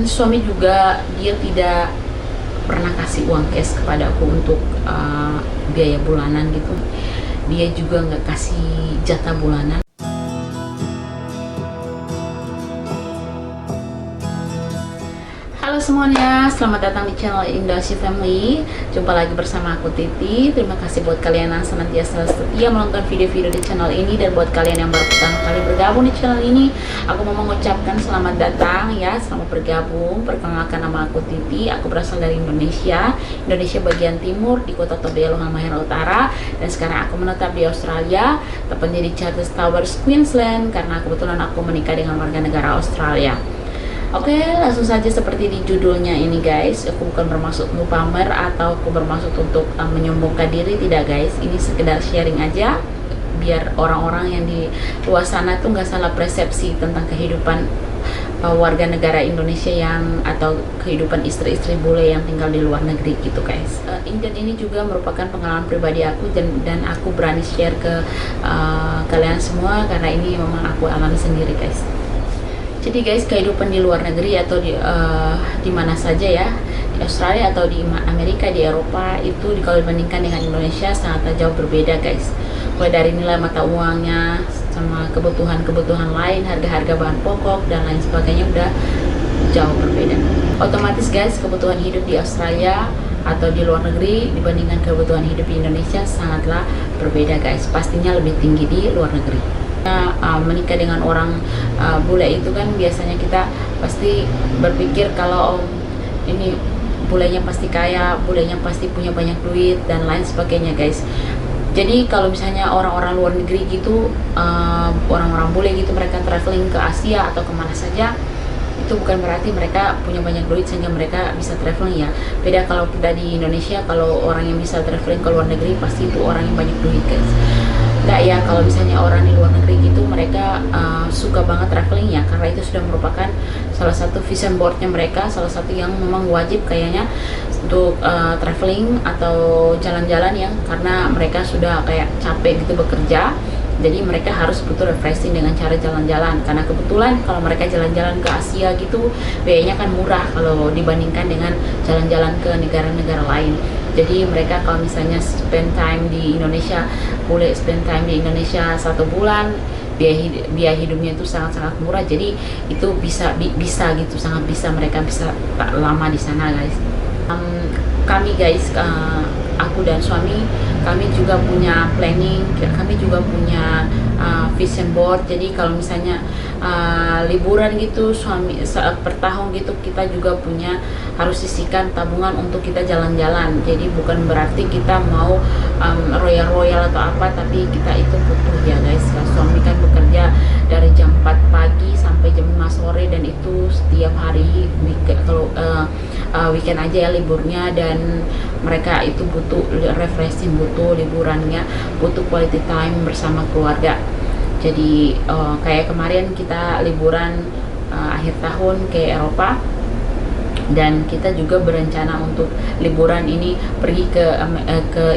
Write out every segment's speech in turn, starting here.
suami juga dia tidak pernah kasih uang cash kepada aku untuk biaya bulanan gitu. Dia juga nggak kasih jatah bulanan. Halo semuanya, selamat datang di channel Indonesia Family. Jumpa lagi bersama aku Titi. Terima kasih buat kalian yang senantiasa setia menonton video-video di channel ini. Dan buat kalian yang baru pertama kali bergabung di channel ini, aku mau mengucapkan selamat datang ya, selamat bergabung. Perkenalkan, nama aku Titi. Aku berasal dari Indonesia bagian timur, di kota Tobelo, Halmahera Utara. Dan sekarang aku menetap di Australia, tepatnya di Chatham Towers, Queensland, karena kebetulan aku menikah dengan warga negara Australia. Oke, langsung saja seperti di judulnya ini guys. Aku bukan bermaksud untuk pamer atau aku bermaksud untuk menyombongkan diri, tidak guys. Ini sekedar sharing aja, biar orang-orang yang di luar sana tuh nggak salah persepsi tentang kehidupan warga negara Indonesia yang atau kehidupan istri-istri bule yang tinggal di luar negeri gitu guys. Ini juga merupakan pengalaman pribadi aku dan aku berani share ke kalian semua karena ini memang aku alami sendiri guys. Jadi guys, kehidupan di luar negeri atau di mana saja ya, di Australia atau di Amerika, di Eropa itu kalau dibandingkan dengan Indonesia sangat jauh berbeda guys. Mulai dari nilai mata uangnya sama kebutuhan-kebutuhan lain, harga-harga bahan pokok dan lain sebagainya udah jauh berbeda. Otomatis guys, kebutuhan hidup di Australia atau di luar negeri dibandingkan kebutuhan hidup di Indonesia sangatlah berbeda guys. Pastinya lebih tinggi di luar negeri. Menikah dengan orang bule itu kan biasanya kita pasti berpikir kalau ini bulenya pasti kaya, bulenya pasti punya banyak duit dan lain sebagainya guys. Jadi kalau misalnya orang-orang luar negeri gitu, orang-orang bule gitu, mereka traveling ke Asia atau kemana saja, itu bukan berarti mereka punya banyak duit sehingga mereka bisa traveling ya. Beda kalau kita di Indonesia, kalau orang yang bisa traveling ke luar negeri pasti itu orang yang banyak duit guys. Enggak ya, kalau misalnya orang di luar negeri gitu mereka suka banget traveling ya, karena itu sudah merupakan salah satu vision boardnya mereka, salah satu yang memang wajib kayaknya untuk traveling atau jalan-jalan ya, karena mereka sudah kayak capek gitu bekerja. Jadi mereka harus butuh refreshing dengan cara jalan-jalan, karena kebetulan kalau mereka jalan-jalan ke Asia gitu biayanya kan murah kalau dibandingkan dengan jalan-jalan ke negara-negara lain. Jadi mereka kalau misalnya spend time di Indonesia, boleh spend time di Indonesia 1 bulan, biaya hidupnya itu sangat-sangat murah. Jadi itu bisa gitu, sangat bisa, mereka bisa tak lama di sana guys. Kami guys, aku dan suami, kami juga punya planning, kami juga punya vision board. Jadi kalau misalnya liburan gitu suami per tahun gitu, kita juga punya harus sisihkan tabungan untuk kita jalan-jalan. Jadi bukan berarti kita mau royal atau apa, tapi kita itu butuh ya guys. Suami kan bekerja dari jam 4 pagi sampai jam 5 sore dan itu setiap hari kalau weekend aja ya liburnya, dan mereka itu butuh refreshing, butuh liburannya, butuh quality time bersama keluarga. Jadi kayak kemarin kita liburan akhir tahun ke Eropa, dan kita juga berencana untuk liburan ini pergi ke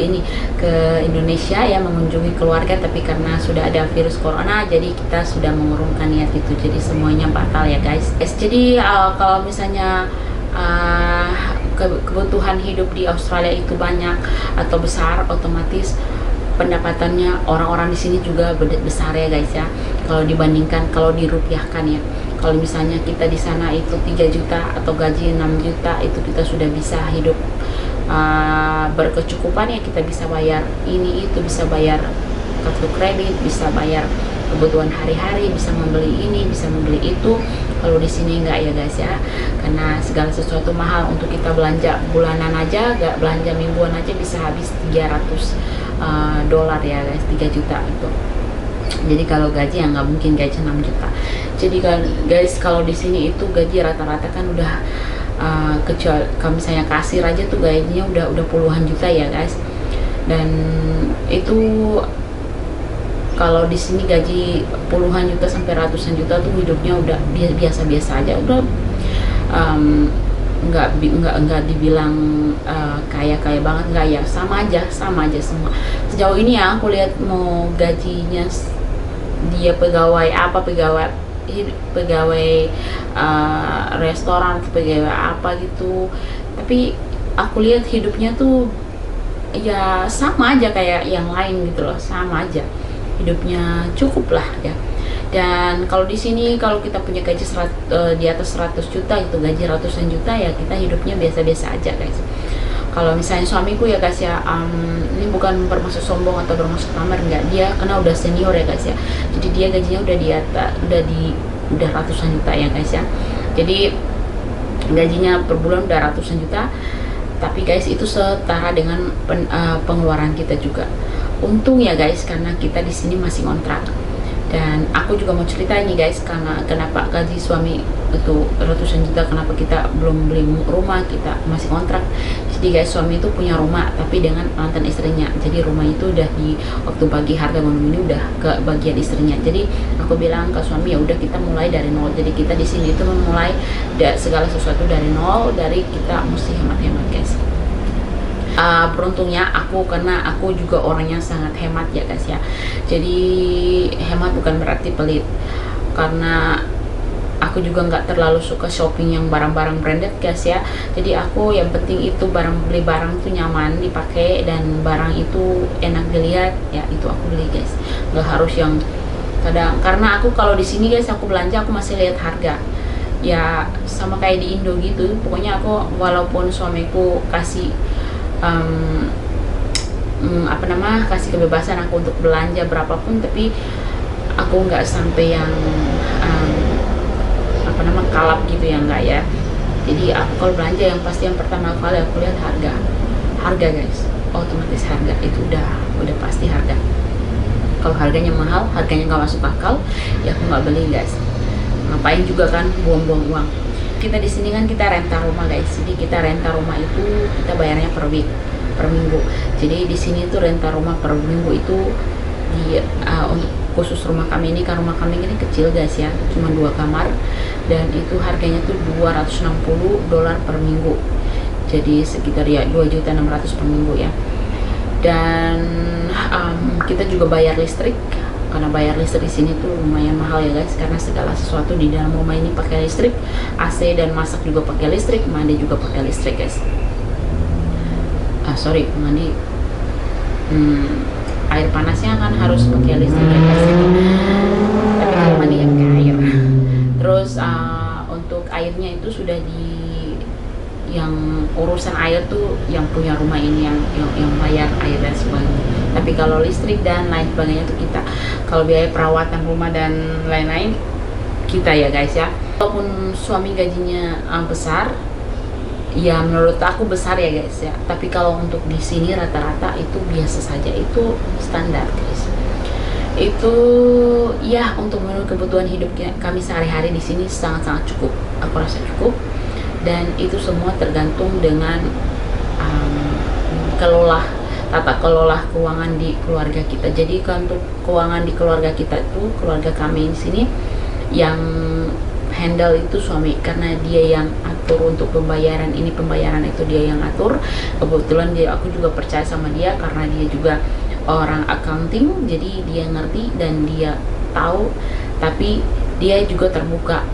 Indonesia ya, mengunjungi keluarga, tapi karena sudah ada virus corona jadi kita sudah mengurungkan niat itu, jadi semuanya batal ya guys. Jadi kalau misalnya kebutuhan hidup di Australia itu banyak atau besar, otomatis pendapatannya orang-orang di sini juga besar ya guys ya, kalau dibandingkan, kalau dirupiahkan ya. Kalau misalnya kita di sana itu 3 juta atau gaji 6 juta, itu kita sudah bisa hidup berkecukupan ya, kita bisa bayar ini itu, bisa bayar kartu kredit, bisa bayar kebutuhan hari-hari, bisa membeli ini, bisa membeli itu. Kalau di sini enggak ya guys ya, karena segala sesuatu mahal. Untuk kita belanja bulanan aja, enggak belanja mingguan aja bisa habis $300 ya guys, 3 juta itu. Jadi kalau gaji ya nggak mungkin gaji 6 juta. Jadi guys, kalau di sini itu gaji rata-rata kan udah kecuali kalau misalnya kasir aja tuh gajinya udah puluhan juta ya guys. Dan itu kalau di sini gaji puluhan juta sampai ratusan juta tuh hidupnya udah biasa-biasa aja, udah nggak dibilang kaya banget, nggak ya, sama aja semua. Sejauh ini ya aku lihat mau gajinya dia pegawai pegawai restoran, pegawai apa gitu. Tapi aku lihat hidupnya tuh ya sama aja kayak yang lain gitu loh, sama aja hidupnya, cukup lah ya. Dan kalau di sini kalau kita punya gaji di atas 100 juta itu, gaji ratusan juta, ya kita hidupnya biasa-biasa aja guys. Kalau misalnya suamiku ya guys ya, ini bukan bermaksud sombong atau bermaksud pamer, enggak, dia karena udah senior ya guys ya, jadi dia gajinya udah di atas, udah ratusan juta ya guys ya. Jadi gajinya per bulan udah ratusan juta, tapi guys itu setara dengan pengeluaran kita juga. Untung ya guys, karena kita di sini masih kontrak. Dan aku juga mau cerita ini guys, karena kenapa gaji suami itu ratusan juta, kenapa kita belum beli rumah, kita masih kontrak. Jadi guys, suami itu punya rumah tapi dengan mantan istrinya. Jadi rumah itu udah di waktu bagi harga bangun ini udah ke bagian istrinya. Jadi aku bilang ke suami, ya udah kita mulai dari nol. Jadi kita di sini itu memulai segala sesuatu dari nol, dari kita mesti hemat-hemat guys. Beruntungnya aku, karena aku juga orangnya sangat hemat ya guys ya. Jadi hemat bukan berarti pelit, karena aku juga nggak terlalu suka shopping yang barang-barang branded guys ya. Jadi aku yang penting itu beli barang itu nyaman dipakai dan barang itu enak dilihat ya, itu aku beli guys. Nggak harus yang kadang, karena aku kalau di sini guys aku belanja aku masih lihat harga ya, sama kayak di Indo gitu. Pokoknya aku walaupun suamiku kasih kasih kebebasan aku untuk belanja berapapun, tapi aku nggak sampai yang kalap gitu ya, enggak ya. Jadi aku kalau belanja yang pasti yang pertama kali aku lihat harga guys, otomatis harga itu udah pasti harga. Kalau harganya mahal, harganya nggak masuk akal, ya aku nggak beli guys. Ngapain juga kan buang-buang uang. Kita di sini kan kita renta rumah guys. Jadi kita renta rumah itu kita bayarnya per minggu. Jadi di sini tuh renta rumah per minggu itu untuk khusus rumah kami ini, kan rumah kami ini kecil guys ya, cuma 2 kamar, dan itu harganya tuh $260 per minggu. Jadi sekitar ya 2.600.000 per minggu ya. Dan kita juga bayar listrik, karena bayar listrik di sini tuh lumayan mahal ya guys, karena segala sesuatu di dalam rumah ini pakai listrik, AC dan masak juga pakai listrik, mandi juga pakai listrik guys. Mandi, air panasnya kan harus pakai listrik ya guys. Tapi kalau mandi ya pakai air. Terus untuk airnya itu sudah yang urusan air tuh yang punya rumah ini yang bayar air dan sebagainya. Tapi kalau listrik dan lain sebagainya tuh kita. Kalau biaya perawatan rumah dan lain-lain kita ya guys ya. Walaupun suami gajinya besar, ya menurut aku besar ya guys ya. Tapi kalau untuk di sini rata-rata itu biasa saja, itu standar guys. Itu ya untuk menurut kebutuhan hidup kami sehari-hari di sini sangat-sangat cukup. Aku rasa cukup. Dan itu semua tergantung dengan tata kelola keuangan di keluarga kita. Jadi untuk keuangan di keluarga kita itu, keluarga kami di sini yang handle itu suami, karena dia yang atur untuk pembayaran ini, pembayaran itu dia yang atur. Kebetulan aku juga percaya sama dia karena dia juga orang accounting, jadi dia ngerti dan dia tahu. Tapi dia juga terbuka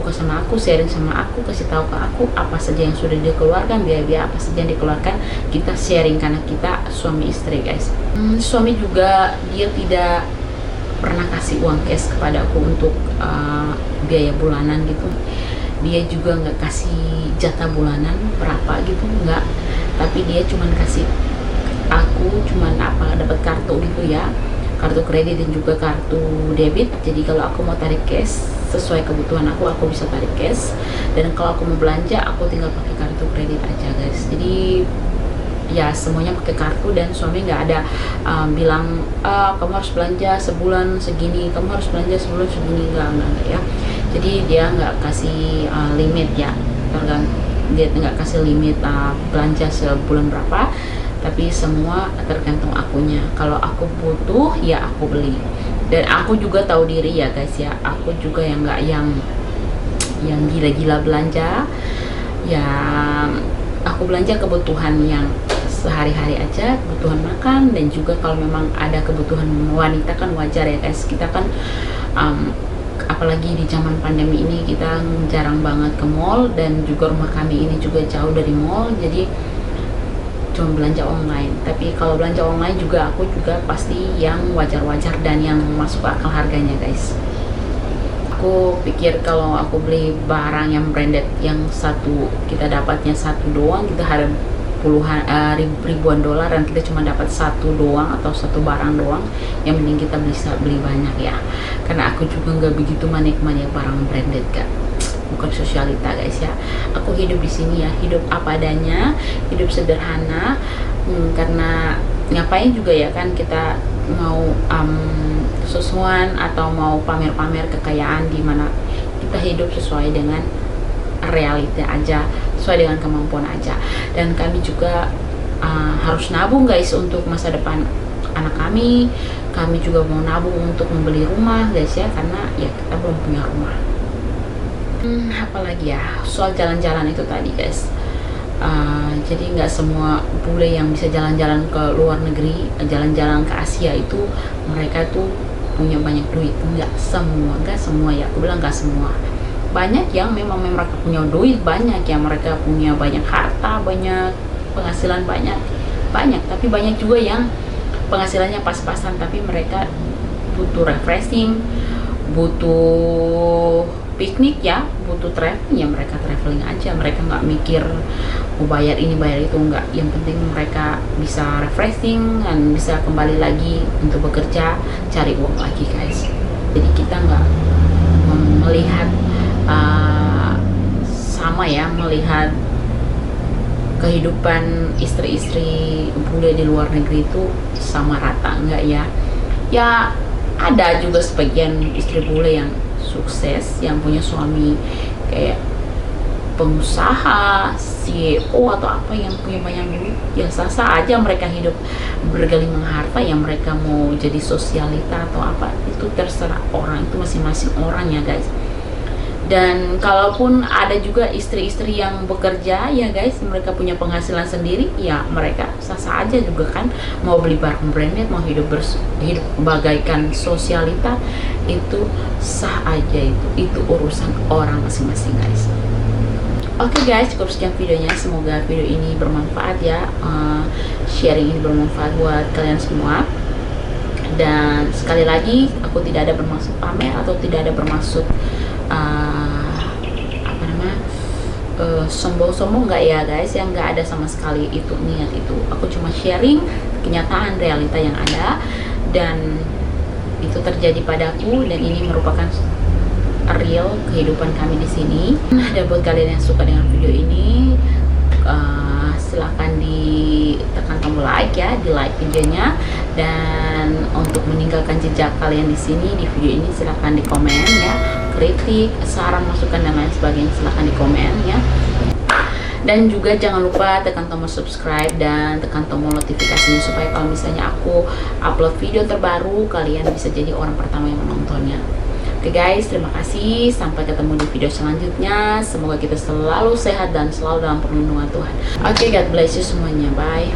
sama aku, sharing sama aku, kasih tahu ke aku apa saja yang sudah dikeluarkan, biaya-biaya apa saja yang dikeluarkan, kita sharing karena kita suami istri guys. Suami juga dia tidak pernah kasih uang cash kepada aku untuk biaya bulanan gitu. Dia juga nggak kasih jatah bulanan berapa gitu, nggak. Tapi dia cuman kasih aku dapat kartu gitu ya, kartu kredit dan juga kartu debit. Jadi kalau aku mau tarik cash sesuai kebutuhan aku bisa tarik cash, dan kalau aku mau belanja aku tinggal pakai kartu kredit aja guys. Jadi ya semuanya pakai kartu, dan suami nggak ada bilang kamu harus belanja sebulan segini, kamu harus belanja sebulan segini, enggak ya. Jadi dia nggak kasih limit ya, dia nggak kasih limit belanja sebulan berapa, tapi semua tergantung akunya. Kalau aku butuh ya aku beli, dan aku juga tahu diri ya guys ya, aku juga yang nggak yang gila-gila belanja ya. Aku belanja kebutuhan yang sehari-hari aja, kebutuhan makan, dan juga kalau memang ada kebutuhan wanita kan wajar ya guys, kita kan apalagi di zaman pandemi ini kita jarang banget ke mall, dan juga rumah kami ini juga jauh dari mall, jadi cuma belanja online. Tapi kalau belanja online juga aku juga pasti yang wajar-wajar dan yang masuk akal harganya guys. Aku pikir kalau aku beli barang yang branded yang satu kita dapatnya satu doang, kita harus puluhan ribuan dolar dan kita cuma dapat satu doang atau satu barang doang, yang mending kita bisa beli banyak ya. Karena aku juga nggak begitu manik-manik barang branded kan, bukan sosialita guys ya. Aku hidup di sini ya, hidup apa adanya, hidup sederhana. Karena ngapain juga ya kan kita mau sesuatu atau mau pamer-pamer kekayaan, di mana kita hidup sesuai dengan realita aja, sesuai dengan kemampuan aja. Dan kami juga harus nabung guys untuk masa depan anak kami. Kami juga mau nabung untuk membeli rumah guys ya, karena ya kita belum punya rumah. Apalagi ya, soal jalan-jalan itu tadi guys. Jadi nggak semua bule yang bisa jalan-jalan ke luar negeri, jalan-jalan ke Asia itu mereka tuh punya banyak duit. Nggak semua ya, aku bilang nggak semua. Banyak yang memang mereka punya duit banyak, yang mereka punya banyak harta, banyak penghasilan, banyak, tapi banyak juga yang penghasilannya pas-pasan, tapi mereka butuh refreshing, butuh piknik ya, butuh traveling ya, mereka traveling aja. Mereka nggak mikir mau bayar ini bayar itu, enggak. Yang penting mereka bisa refreshing dan bisa kembali lagi untuk bekerja, cari uang lagi guys. Jadi kita nggak melihat sama ya, melihat kehidupan istri-istri bule di luar negeri itu sama rata, enggak ya. Ya ada juga sebagian istri bule yang sukses, yang punya suami kayak pengusaha, CEO atau apa, yang punya banyak duit, ya sah-sah aja mereka hidup bergelimang harta. Yang mereka mau jadi sosialita atau apa, itu terserah orang, itu masing-masing orang ya guys. Dan kalaupun ada juga istri-istri yang bekerja ya guys, mereka punya penghasilan sendiri, ya mereka sah-sah aja juga kan, mau beli barang branded, mau hidup bagaikan sosialita, itu sah aja. Itu urusan orang masing-masing guys. Oke guys, cukup sekian videonya. Semoga video ini bermanfaat ya, sharing ini bermanfaat buat kalian semua. Dan sekali lagi, aku tidak ada bermaksud pamer atau tidak ada bermaksud sombong-sombong, nggak ya guys, yang nggak ada sama sekali itu niat itu. Aku cuma sharing kenyataan realita yang ada, dan itu terjadi padaku, dan ini merupakan real kehidupan kami di sini. Dan buat kalian yang suka dengan video ini, silahkan ditekan tombol like ya, di like videonya. Dan untuk meninggalkan jejak kalian di sini di video ini, silahkan di komen ya, kritik, saran, masukan dan lain sebagainya, silahkan di komen ya. Dan juga jangan lupa tekan tombol subscribe dan tekan tombol notifikasinya, supaya kalau misalnya aku upload video terbaru, kalian bisa jadi orang pertama yang menontonnya. Oke guys, terima kasih, sampai ketemu di video selanjutnya. Semoga kita selalu sehat dan selalu dalam perlindungan Tuhan. Oke, God bless you semuanya, bye.